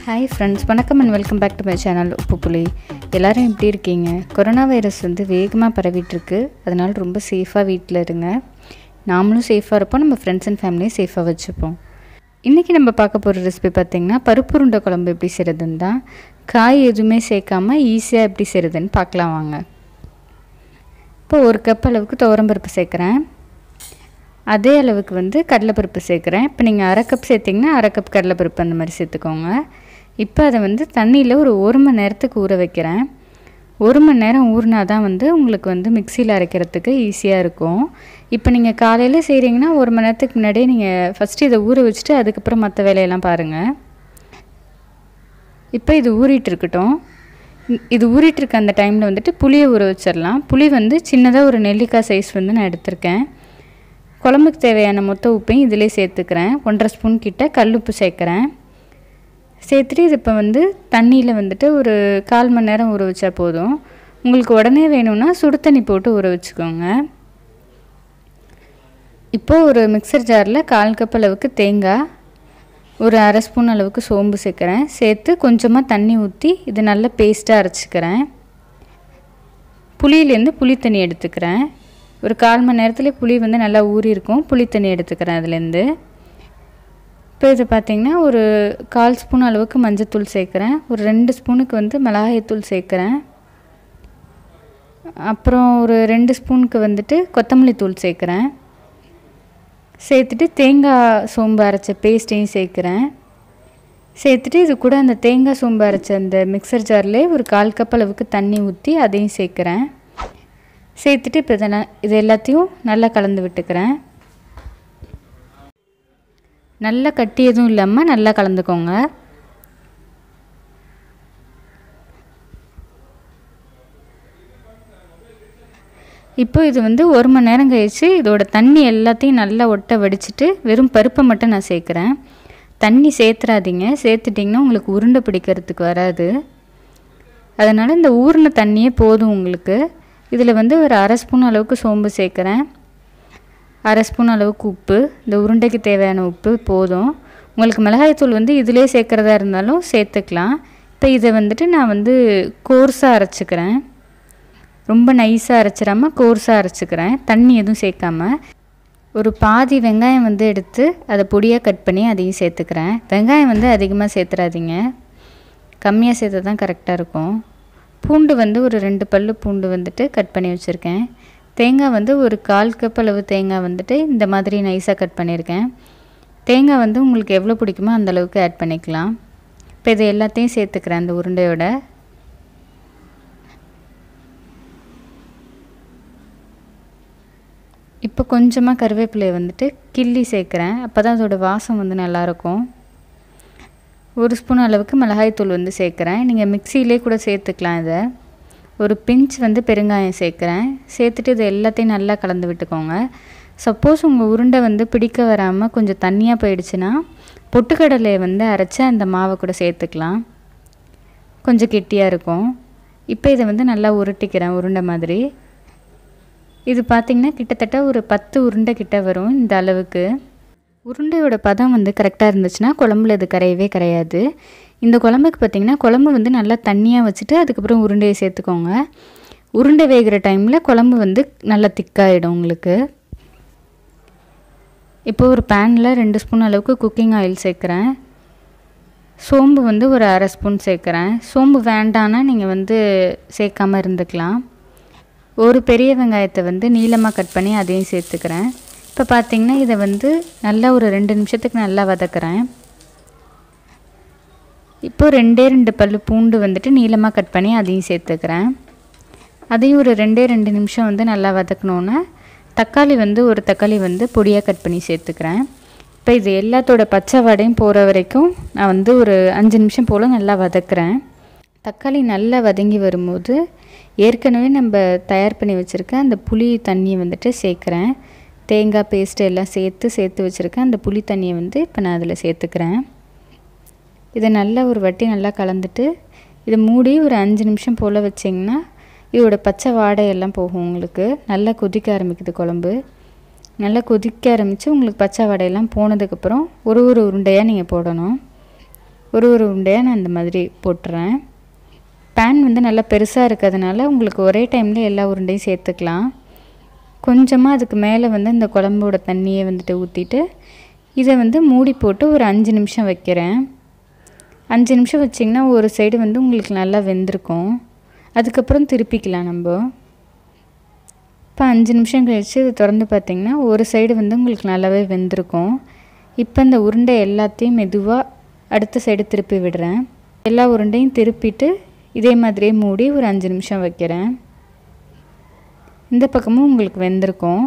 Hi friends, வணக்கம் and welcome back to my channel Uppu Puli. எல்லாரும் எப்படி இருக்கீங்க? கொரோனா வைரஸ் வந்து வேகமா பரவிட்டு இருக்கு. அதனால ரொம்ப சேஃபா வீட்ல இருங்க. நாமளும் சேஃபா இருப்போம், நம்ம friends and family சேஃபா வச்சுப்போம். இன்னைக்கு நம்ம பார்க்க போற ரெசிபி பாத்தீங்கன்னா பருப்பு உருண்டை குழம்பு எப்படி செய்யறதுன்னு தான். காய் எதுவுமே சேர்க்காம ஈஸியா எப்படி செய்யறதுன்னு பார்க்கலாம் வாங்க. இப்போ 1 கப் அளவுக்கு துவரம்பருப்பு சேர்க்கறேன். அதே அளவுக்கு வந்து கடலைப்பருப்பு சேர்க்கறேன். இப்போ நீங்க 1/2 கப் சேர்த்தீங்கன்னா 1/2 கப் கடலைப்பருப்பு அந்த மாதிரி சேர்த்துக்கோங்க. இப்போ அதை வந்து தண்ணியில் ஒரு 1 மணி நேரத்துக்கு ஊற வைக்கிறேன். 1 மணி நேரம் ஊறினா தான் வந்து உங்களுக்கு வந்து மிக்சியில் அரைக்கிறதுக்கு ஈஸியாக இருக்கும். இப்போ நீங்கள் காலையில் செய்கிறீங்கன்னா 1 மணி நேரத்துக்கு முன்னாடியே நீங்கள் ஃபஸ்ட்டு இதை ஊற வச்சுட்டு அதுக்கப்புறம் மற்ற வேலையெல்லாம் பாருங்கள். இப்போ இது ஊறிட்டு இருக்கட்டும். இது ஊறிட்டு இருக்க அந்த டைமில் வந்துட்டு புளியை ஊற வச்சிடலாம். புளி வந்து சின்னதாக ஒரு நெல்லிக்காய் சைஸ் வந்து நான் எடுத்திருக்கேன். குழம்புக்கு தேவையான மொத்த உப்பையும் இதிலே சேர்த்துக்கிறேன். 1/2 ஸ்பூன் கிட்ட கல்லுப்பு சேர்க்குறேன். சேர்த்துட்டு இது இப்போ வந்து தண்ணியில் வந்துட்டு ஒரு 1/4 மணி நேரம் ஊற வச்சா போதும். உங்களுக்கு உடனே வேணும்னா சுடு தண்ணி போட்டு ஊற வச்சுக்கோங்க. இப்போது ஒரு மிக்சர் ஜாரில் 1/4 கப் அளவுக்கு தேங்காய், ஒரு 1/2 ஸ்பூன் அளவுக்கு சோம்பு சேர்க்குறேன். சேர்த்து கொஞ்சமாக தண்ணி ஊற்றி இது நல்லா பேஸ்ட்டாக அரைச்சிக்கிறேன். புளியிலேருந்து புளி தண்ணி எடுத்துக்கிறேன். ஒரு 1/4 மணி நேரத்தில் புளி வந்து நல்லா ஊறி இருக்கும். புளி தண்ணி எடுத்துக்கிறேன் அதுலேருந்து. இப்போ இது பார்த்திங்கன்னா ஒரு 1/4 ஸ்பூன் அளவுக்கு மஞ்சத்தூள் சேர்க்குறேன். ஒரு 2 ஸ்பூனுக்கு வந்து மிளகாய்த்தூள் சேர்க்குறேன். அப்புறம் ஒரு 2 ஸ்பூனுக்கு வந்துட்டு கொத்தமல்லி தூள் சேர்க்குறேன். சேர்த்துட்டு தேங்காய் சோம்பு அரைச்ச பேஸ்ட்டையும் சேர்க்குறேன். சேர்த்துட்டு இது கூட அந்த தேங்காய் சோம்பு அரைச்ச அந்த மிக்சர் ஜார்லேயே ஒரு 1/4 கப் அளவுக்கு தண்ணி ஊற்றி அதையும் சேர்க்குறேன். சேர்த்துட்டு இப்போ இது எல்லாத்தையும் நல்லா கலந்து விட்டுக்கிறேன். நல்லா கட்டி எதுவும் இல்லாமல் நல்லா கலந்துக்கோங்க. இப்போ இது வந்து 1 மணி நேரம் கழிச்சு இதோட தண்ணி எல்லாத்தையும் நல்லா ஒட்ட வடிச்சிட்டு வெறும் பருப்பை மட்டும் நான் சேர்க்குறேன். தண்ணி சேர்த்துறாதீங்க. சேர்த்துட்டிங்கன்னா உங்களுக்கு உருண்டை பிடிக்கிறதுக்கு வராது. அதனால் இந்த ஊறின தண்ணியே போதும் உங்களுக்கு. இதில் வந்து ஒரு 1/2 ஸ்பூன் அளவுக்கு சோம்பு சேர்க்குறேன். 1/2 ஸ்பூன் அளவுக்கு உப்பு, இந்த உருண்டைக்கு தேவையான உப்பு போதும். உங்களுக்கு மிளகாய்த்தூள் வந்து இதிலே சேர்க்குறதா இருந்தாலும் சேர்த்துக்கலாம். இப்போ இதை வந்துட்டு நான் வந்து கோர்ஸாக அரைச்சிக்கிறேன். ரொம்ப நைஸாக அரைச்சிடாமல் கோர்ஸாக அரைச்சிக்கிறேன், தண்ணி எதுவும் சேர்க்காம. ஒரு பாதி வெங்காயம் வந்து எடுத்து அதை பொடியாக கட் பண்ணி அதையும் சேர்த்துக்கிறேன். வெங்காயம் வந்து அதிகமாக சேர்த்துறாதீங்க, கம்மியாக சேர்த்து தான் கரெக்டாக இருக்கும். பூண்டு வந்து ஒரு 2 பல்லு பூண்டு வந்துட்டு கட் பண்ணி வச்சுருக்கேன். தேங்காய் வந்து ஒரு 1/4 கப் அளவு தேங்காய் வந்துட்டு இந்த மாதிரி நைஸாக கட் பண்ணியிருக்கேன். தேங்காய் வந்து உங்களுக்கு எவ்வளோ பிடிக்குமோ அந்தளவுக்கு ஆட் பண்ணிக்கலாம். இப்போ இது எல்லாத்தையும் சேர்த்துக்கிறேன் அந்த உருண்டையோட. இப்போ கொஞ்சமாக கருவேப்பிலையை வந்துட்டு கிள்ளி சேர்க்குறேன். அப்போ தான் அதோட வாசம் வந்து நல்லாயிருக்கும். 1 ஸ்பூன் அளவுக்கு மிளகாய்த்தூள் வந்து சேர்க்குறேன். நீங்கள் மிக்சியிலே கூட சேர்த்துக்கலாம் இதை. ஒரு பிஞ்ச் வந்து பெருங்காயம் சேர்க்குறேன். சேர்த்துட்டு இது எல்லாத்தையும் நல்லா கலந்து விட்டுக்கோங்க. சப்போஸ் உங்கள் உருண்டை வந்து பிடிக்க வராமல் கொஞ்சம் தண்ணியாக போயிடுச்சுன்னா பொட்டுக்கடலையை வந்து அரைச்சி அந்த மாவை கூட சேர்த்துக்கலாம், கொஞ்சம் கெட்டியாக இருக்கும். இப்போ இதை வந்து நல்லா உருட்டிக்கிறேன் உருண்டை மாதிரி. இது பார்த்திங்கன்னா கிட்டத்தட்ட ஒரு 10 உருண்டை கிட்ட வரும் இந்த அளவுக்கு. உருண்டையோட பதம் வந்து கரெக்டாக இருந்துச்சுன்னா குழம்புல இது கரையவே கரையாது. இந்த குழம்புக்கு பார்த்திங்கன்னா குழம்பு வந்து நல்லா தண்ணியாக வச்சுட்டு அதுக்கப்புறம் உருண்டையை சேர்த்துக்கோங்க. உருண்டை வேகிற டைமில் குழம்பு வந்து நல்லா திக்காகிடும் உங்களுக்கு. இப்போ ஒரு பேனில் 2 ஸ்பூன் அளவுக்கு குக்கிங் ஆயில் சேர்க்குறேன். சோம்பு வந்து ஒரு 1/2 ஸ்பூன் சேர்க்குறேன். சோம்பு வேண்டான்னா நீங்கள் வந்து சேர்க்காமல் இருந்துக்கலாம். ஒரு பெரிய வெங்காயத்தை வந்து நீளமாக கட் பண்ணி அதையும் சேர்த்துக்கிறேன். இப்போ பார்த்திங்கன்னா இதை வந்து நல்லா ஒரு 2 நிமிஷத்துக்கு நல்லா வதக்குறேன். இப்போ 2 பல்லு பூண்டு வந்துட்டு நீளமாக கட் பண்ணி அதையும் சேர்த்துக்கிறேன். அதையும் ஒரு 2 நிமிஷம் வந்து நல்லா வதக்கணுன்னு தக்காளி வந்து ஒரு தக்காளி வந்து பொடியாக கட் பண்ணி சேர்த்துக்கிறேன். இப்போ இது எல்லாத்தோட பச்சை வாடையும் போகிற வரைக்கும் நான் வந்து ஒரு 5 நிமிஷம் போல் நல்லா வதக்குறேன். தக்காளி நல்லா வதங்கி வரும்போது ஏற்கனவே நம்ம தயார் பண்ணி வச்சுருக்க அந்த புளி தண்ணியை வந்துட்டு சேர்க்குறேன். தேங்காய் பேஸ்ட்டு எல்லாம் சேர்த்து வச்சுருக்கேன். அந்த புளி தண்ணியை வந்து இப்போ நான் அதில் சேர்த்துக்கிறேன். இதை நல்லா ஒரு வாட்டி நல்லா கலந்துட்டு இதை மூடி ஒரு 5 நிமிஷம் போல் வச்சிங்கன்னா இதோட பச்சை வாடையெல்லாம் போகும் உங்களுக்கு. நல்லா கொதிக்க ஆரம்பிக்குது குழம்பு. நல்லா கொதிக்க ஆரம்பித்து உங்களுக்கு பச்சை வாடையெல்லாம் போனதுக்கப்புறம் ஒரு உருண்டையாக நீங்கள் போடணும். ஒரு உருண்டையாக நான் இந்த மாதிரி போட்டுறேன். பேன் வந்து நல்லா பெருசாக இருக்கிறதுனால உங்களுக்கு ஒரே டைமில் எல்லா உருண்டையும் சேர்த்துக்கலாம். கொஞ்சமாக அதுக்கு மேலே வந்து இந்த குழம்போட தண்ணியை வந்துட்டு ஊற்றிட்டு இதை வந்து மூடி போட்டு ஒரு 5 நிமிஷம் வைக்கிறேன். 5 நிமிஷம் வச்சிங்கன்னா ஒரு சைடு வந்து உங்களுக்கு நல்லா வெந்திருக்கும். அதுக்கப்புறம் திருப்பிக்கலாம் நம்ம. இப்போ 5 நிமிஷம் கழித்து இது திறந்து பார்த்திங்கன்னா ஒரு சைடு வந்து உங்களுக்கு நல்லாவே வெந்திருக்கும். இப்போ இந்த உருண்டை எல்லாத்தையும் மெதுவாக அடுத்த சைடு திருப்பி விடுறேன். எல்லா உருண்டையும் திருப்பிட்டு இதே மாதிரியே மூடி ஒரு 5 நிமிஷம் வைக்கிறேன். இந்த பக்கமும் உங்களுக்கு வெந்திருக்கும்.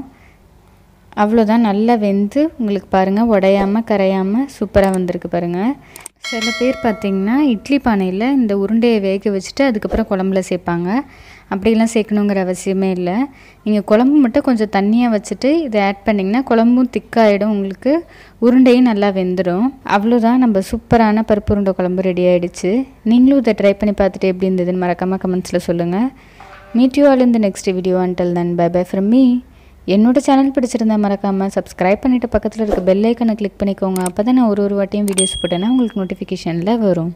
அவ்வளோதான், நல்லா வெந்து உங்களுக்கு பாருங்கள் உடையாமல் கரையாமல் சூப்பராக வந்திருக்கு பாருங்கள். சில பேர் பார்த்திங்கன்னா இட்லி பானையில் இந்த உருண்டையை வேக வச்சுட்டு அதுக்கப்புறம் குழம்புல சேர்ப்பாங்க. அப்படிலாம் சேர்க்கணுங்கிற அவசியமே இல்லை. நீங்கள் குழம்பு மட்டும் கொஞ்சம் தண்ணியாக வச்சுட்டு இதை ஆட் பண்ணிங்கன்னா குழம்பும் திக்காகிடும், உங்களுக்கு உருண்டையும் நல்லா வெந்துடும். அவ்வளோதான், நம்ம சூப்பரான பருப்பு உருண்டை குழம்பு ரெடி ஆகிடுச்சு. நீங்களும் இதை ட்ரை பண்ணி பார்த்துட்டு எப்படி இருந்ததுன்னு மறக்காமல் கமெண்ட்ஸில் சொல்லுங்கள். Meet you all in the next video. Until then bye bye from me. என்னோட சேனல் பிடிச்சிருந்தா மறக்காமல் சப்ஸ்கிரைப் பண்ணிவிட்டு பக்கத்தில் இருக்க பெல் ஐக்கனை கிளிக் பண்ணிக்கோங்க. அப்போ தான் நான் ஒரு வாட்டியும் வீடியோஸ் போட்டேன்னா உங்களுக்கு நோட்டிஃபிகேஷனில் வரும்.